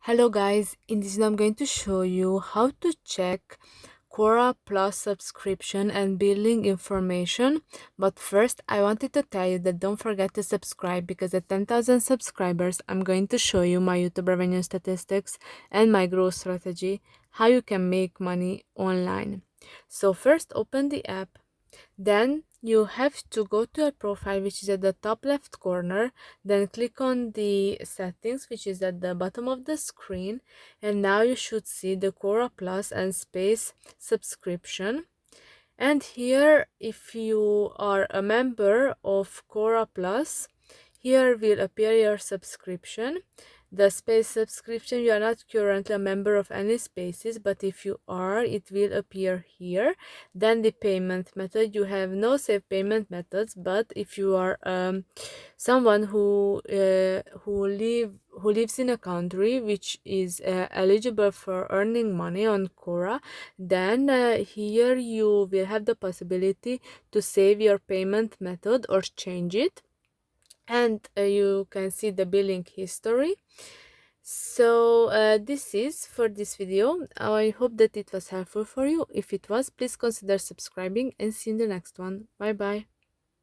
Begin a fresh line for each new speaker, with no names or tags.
Hello guys, in this video I'm going to show you how to check Quora Plus subscription and billing information. But first I wanted to tell you that don't forget to subscribe, because at 10,000 subscribers I'm going to show you my YouTube revenue statistics and my growth strategy, how you can make money online. So first open the app. Then you have to go to your profile, which is at the top left corner. Then click on the settings, which is at the bottom of the screen. And now you should see the Quora Plus and Space subscription. And here, if you are a member of Quora Plus, here will appear your subscription. The Space subscription, you are not currently a member of any Spaces, but if you are, it will appear here. Then the payment method, you have no saved payment methods, but if you are someone who lives in a country which is eligible for earning money on Quora, then here you will have the possibility to save your payment method or change it. And you can see the billing history. So this is for this video. I hope that it was helpful for you. If it was, please consider subscribing, and see you in the next one. Bye bye.